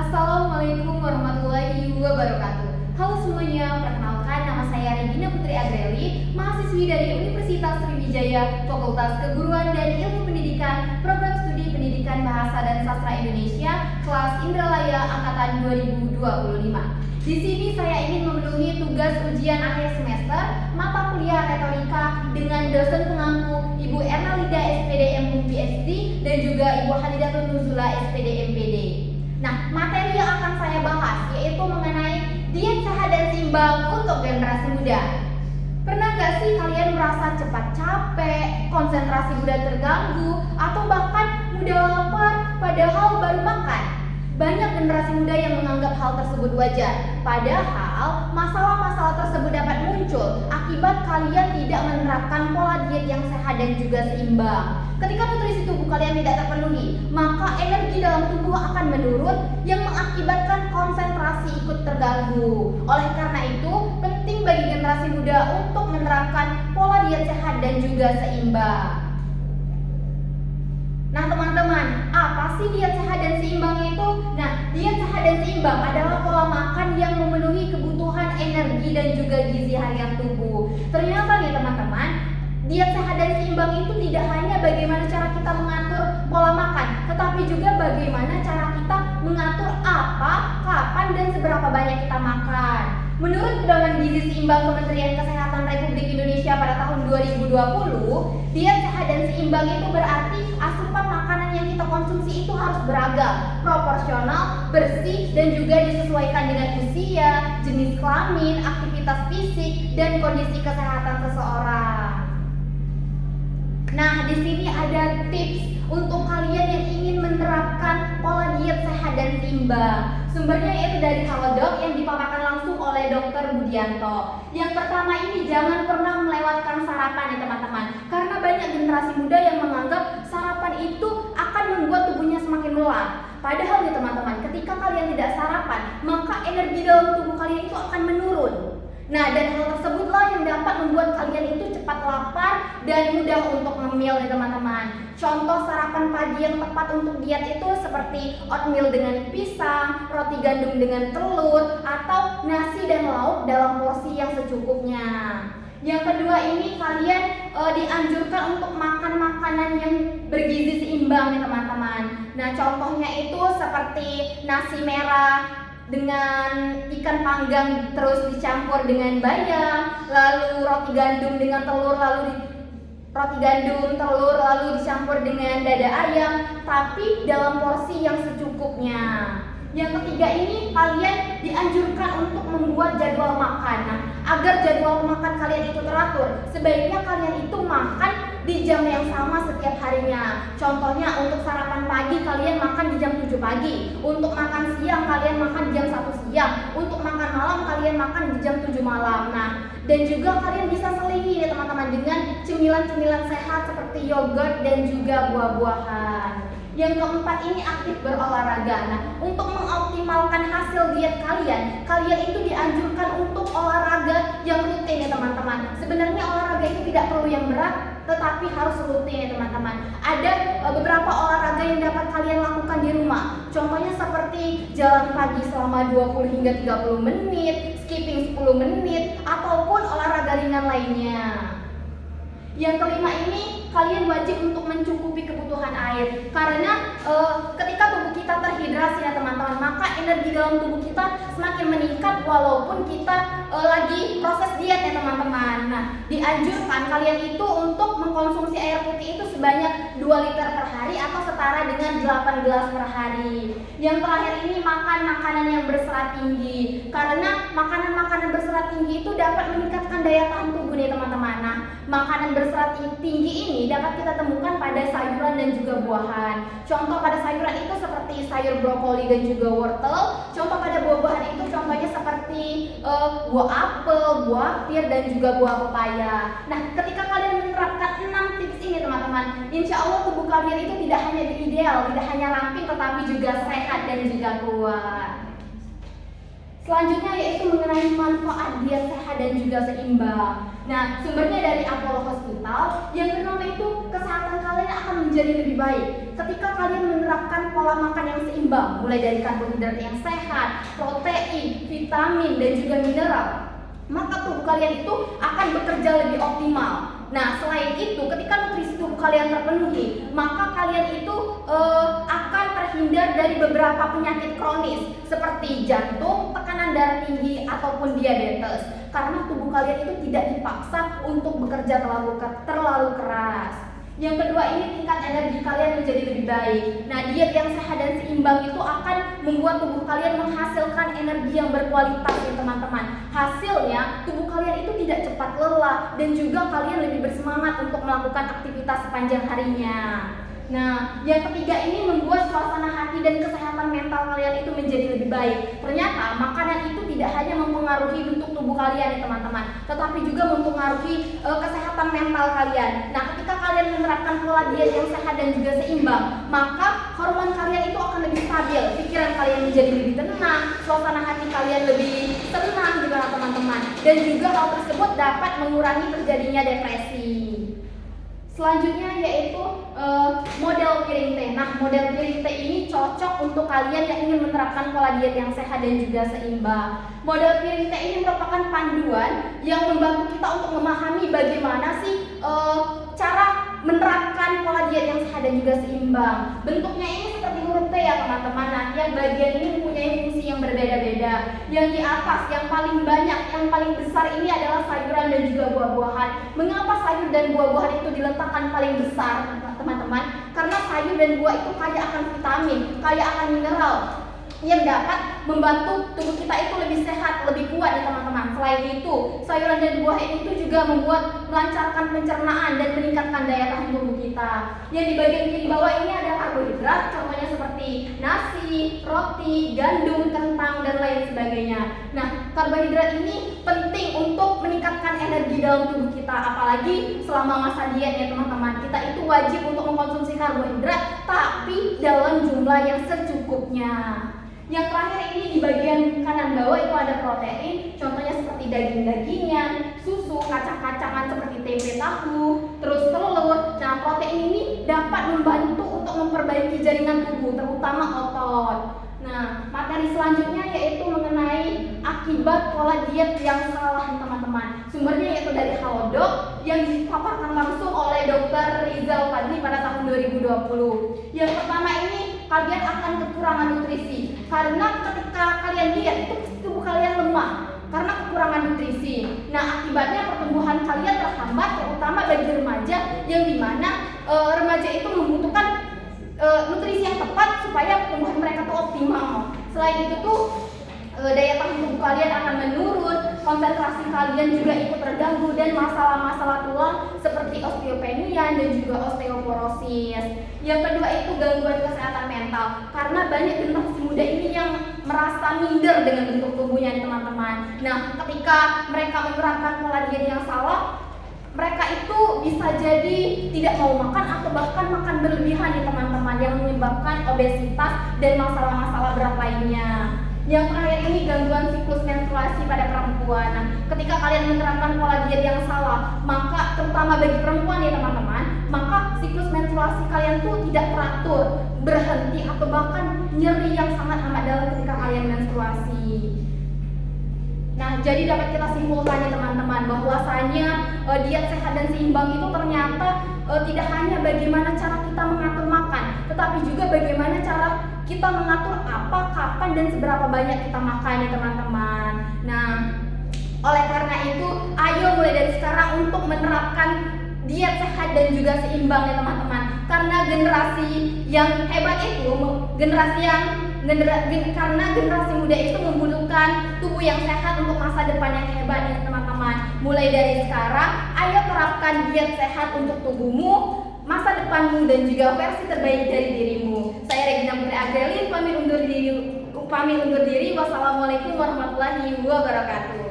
Assalamualaikum warahmatullahi wabarakatuh. Halo semuanya, perkenalkan nama saya Regina Putri Agreli, mahasiswi dari Universitas Sriwijaya, Fakultas Keguruan dan Ilmu Pendidikan, Program Studi Pendidikan Bahasa dan Sastra Indonesia, kelas Indralaya angkatan 2025. Di sini saya ingin memenuhi tugas ujian akhir semester mata kuliah retorika dengan dosen pengampu Ibu Ernalida SPD MPhD PhD dan juga Ibu Hadidatun Nuzula SPD MPD. Nah, materi yang akan saya bahas yaitu mengenai diet sehat dan seimbang untuk generasi muda. Pernah gak sih kalian merasa cepat capek, konsentrasi mudah terganggu, atau bahkan mudah lapar padahal baru makan? Banyak generasi muda yang menganggap hal tersebut wajar, padahal masalah-masalah tersebut dapat muncul akibat kalian tidak menerapkan pola diet yang sehat dan juga seimbang. Ketika nutrisi tubuh kalian tidak terpenuhi, maka energi dalam tubuh akan menurun yang mengakibatkan konsentrasi ikut terganggu. Oleh karena itu, penting bagi generasi muda untuk menerapkan pola diet sehat dan juga seimbang. Nah teman-teman, apa sih diet sehat dan seimbang itu? Nah, diet sehat dan seimbang adalah pola makan yang memenuhi kebutuhan energi dan juga gizi harian tubuh. Ternyata nih teman-teman, diet sehat dan seimbang itu tidak hanya bagaimana cara kita mengatur pola makan, tetapi juga bagaimana cara kita mengatur apa, kapan, dan seberapa banyak kita makan. Menurut Pedoman Gizi Seimbang Kementerian Kesehatan Republik Indonesia pada tahun 2020, diet sehat dan seimbang itu berarti asupan makanan yang kita konsumsi itu harus beragam, proporsional, bersih, dan juga disesuaikan dengan usia, jenis kelamin, aktivitas fisik, dan kondisi kesehatan seseorang. Nah, di sini ada tips untuk kalian yang ingin menerapkan pola diet sehat dan seimbang. Sumbernya yaitu dari Halodoc yang dipaparkan langsung oleh Dr. Budianto. Yang pertama ini, jangan pernah melewatkan sarapan ya teman-teman. Karena banyak generasi muda yang menganggap sarapan itu akan membuat tubuhnya semakin lelah. Padahal nih teman-teman, ketika kalian tidak sarapan, maka energi dalam tubuh kalian itu akan menurun. Nah, dan hal tersebutlah yang dapat membuat kalian itu cepat lapar dan mudah untuk ngemil nih teman-teman. Contoh sarapan pagi yang tepat untuk diet itu seperti oatmeal dengan pisang, roti gandum dengan telur, atau nasi dan lauk dalam porsi yang secukupnya. Yang kedua ini, kalian dianjurkan untuk makan makanan yang bergizi seimbang nih teman-teman. Nah, contohnya itu seperti nasi merah dengan ikan panggang terus dicampur dengan bayam, lalu roti gandum dengan telur, lalu dicampur dengan dada ayam, tapi dalam porsi yang secukupnya. Yang ketiga ini, kalian dianjurkan untuk membuat jadwal makan. Nah, agar jadwal makan kalian itu teratur, sebaiknya kalian itu makan di jam yang sama setiap harinya. Contohnya untuk sarapan pagi kalian makan di jam 7 pagi, untuk makan siang kalian makan di jam 1 siang, untuk makan malam kalian makan di jam 7 malam. Nah, dan juga kalian bisa selingi ya teman-teman dengan cemilan-cemilan sehat seperti yogurt dan juga buah-buahan. Yang keempat ini, aktif berolahraga. Nah, untuk mengoptimalkan hasil diet kalian itu dianjurkan untuk olahraga yang rutin ya teman-teman. Sebenarnya olahraga itu tidak perlu yang berat, tetapi harus rutin ya teman-teman. Ada beberapa olahraga yang dapat kalian lakukan di rumah. Contohnya seperti jalan pagi selama 20 hingga 30 menit, skipping 10 menit, ataupun olahraga ringan lainnya. Yang kelima ini, kalian wajib untuk mencukupi kebutuhan air. Karena ketika tubuh kita terhidrasi ya teman-teman, maka energi dalam tubuh kita semakin meningkat walaupun kita lagi proses diet ya teman-teman. Nah, dianjurkan kalian itu untuk mengkonsumsi air putih itu sebanyak 2 liter per hari atau setara dengan 8 gelas per hari. Yang terakhir ini, makan makanan yang berserat tinggi. Karena makanan-makanan berserat tinggi itu dapat meningkatkan daya tahan tubuh nih teman-teman. Nah, makanan berserat tinggi ini dapat kita temukan pada sayuran dan juga buahan. Contoh pada sayuran itu seperti sayur brokoli dan juga wortel. Contoh pada buah-buahan itu contohnya seperti buah apel, buah pir, dan juga buah pepaya. Nah, ketika kalian menerapkan 6 tips ini teman-teman, insya Allah tubuh kalian itu tidak hanya ideal, tidak hanya ramping, tetapi juga sehat dan juga kuat. Selanjutnya yaitu mengenai manfaat diet sehat dan juga seimbang. Nah, sumbernya dari Apollo Hospital yang pertama itu kesehatan kalian akan menjadi lebih baik ketika kalian menerapkan pola makan yang seimbang seimbang, mulai dari karbohidrat yang sehat, protein, vitamin, dan juga mineral, maka tubuh kalian itu akan bekerja lebih optimal. Nah, selain itu, ketika nutrisi tubuh kalian terpenuhi, maka kalian itu akan terhindar dari beberapa penyakit kronis seperti jantung, tekanan darah tinggi, ataupun diabetes. Karena tubuh kalian itu tidak dipaksa untuk bekerja terlalu keras. Yang kedua, ini tingkat energi kalian menjadi lebih baik. Nah, diet yang sehat dan seimbang itu akan membuat tubuh kalian menghasilkan energi yang berkualitas ya teman-teman. Hasilnya, tubuh kalian itu tidak cepat lelah dan juga kalian lebih bersemangat untuk melakukan aktivitas sepanjang harinya. Nah, yang ketiga ini membuat suasana hati dan kesehatan mental kalian itu menjadi lebih baik. Ternyata makanan itu tidak hanya mempengaruhi bentuk tubuh kalian ya teman-teman, tetapi juga mempengaruhi kesehatan mental kalian. Nah, ketika kalian menerapkan pola diet yang sehat dan juga seimbang, maka hormon kalian itu akan lebih stabil, pikiran kalian menjadi lebih tenang, suasana hati kalian lebih tenang juga teman-teman. Dan juga hal tersebut dapat mengurangi terjadinya depresi. Selanjutnya yaitu model piring teh. Nah, model piring teh ini cocok untuk kalian yang ingin menerapkan pola diet yang sehat dan juga seimbang. Model piring teh ini merupakan panduan yang membantu kita untuk memahami bagaimana sih cara menerapkan pola diet yang sehat dan juga seimbang. Bentuknya ini seperti huruf T ya teman-teman. Nah, yang bagian ini mempunyai fungsi yang berbeda-beda. Yang di atas, yang paling banyak, yang paling besar ini adalah sayuran dan juga buah-buahan. Mengapa sayur dan buah-buahan itu diletakkan paling besar teman-teman? Karena sayur dan buah itu kaya akan vitamin, kaya akan mineral yang dapat membantu tubuh kita itu lebih sehat, lebih kuat ya teman-teman. Selain itu, sayuran dan buah itu juga melancarkan pencernaan dan meningkatkan daya tahan tubuh kita. Yang di bagian kiri bawah ini ada karbohidrat, contohnya seperti nasi, roti, gandum, kentang, dan lain sebagainya. Nah, karbohidrat ini penting untuk meningkatkan energi dalam tubuh kita, apalagi selama masa diet ya teman-teman. Kita itu wajib untuk mengkonsumsi karbohidrat, tapi dalam jumlah yang secukupnya. Yang terakhir ini di bagian kanan bawah itu ada protein, contohnya seperti daging-dagingan, susu, kacang-kacangan seperti tempe, tahu, terus telur. Nah, protein ini dapat membantu untuk memperbaiki jaringan tubuh, terutama otot. Nah, materi selanjutnya yaitu mengenai akibat pola diet yang salah teman-teman. Sumbernya yaitu dari Halodoc yang dipaparkan langsung oleh Dr. Rizal Fadli pada tahun 2020. Yang pertama ini, kalian akan kekurangan nutrisi. Karena ketika kalian diet itu tubuh kalian lemah karena kekurangan nutrisi. Nah, akibatnya pertumbuhan kalian terhambat, terutama bagi remaja yang dimana remaja itu membutuhkan nutrisi yang tepat supaya pertumbuhan mereka tuh optimal. Selain itu tuh daya tahan tubuh kalian akan menurun, konsentrasi kalian juga ikut terganggu, dan masalah-masalah tulang seperti osteopenia dan juga osteoporosis. Yang kedua itu gangguan kesehatan mental, karena banyak generasi muda ini yang merasa minder dengan bentuk tubuhnya teman-teman. Nah, ketika mereka menerapkan pola diet yang salah, mereka itu bisa jadi tidak mau makan atau bahkan makan berlebihan ya teman-teman, yang menyebabkan obesitas dan masalah-masalah berat lainnya. Yang terakhir ini gangguan siklus menstruasi pada perempuan. Nah, ketika kalian menerapkan pola diet yang salah, maka terutama bagi perempuan ya teman-teman, maka siklus menstruasi kalian tuh tidak teratur, berhenti atau bahkan nyeri yang sangat amat dalam ketika kalian menstruasi. Nah, jadi dapat kita simpulkan ya teman-teman, bahwasanya diet sehat dan seimbang itu ternyata tidak hanya bagaimana cara kita mengatur makan, tetapi juga bagaimana cara kita mengatur apa, kapan, dan seberapa banyak kita makan ya teman-teman. Nah, oleh karena itu, ayo mulai dari sekarang untuk menerapkan diet sehat dan juga seimbang ya teman-teman. Karena generasi yang hebat itu, karena generasi muda itu membutuhkan tubuh yang sehat untuk masa depan yang hebat ya teman-teman. Mulai dari sekarang, ayo terapkan diet sehat untuk tubuhmu, masa depanmu, dan juga versi terbaik dari dirimu. Saya Regina Putri Agrelin pamit undur diri. Wassalamualaikum warahmatullahi wabarakatuh.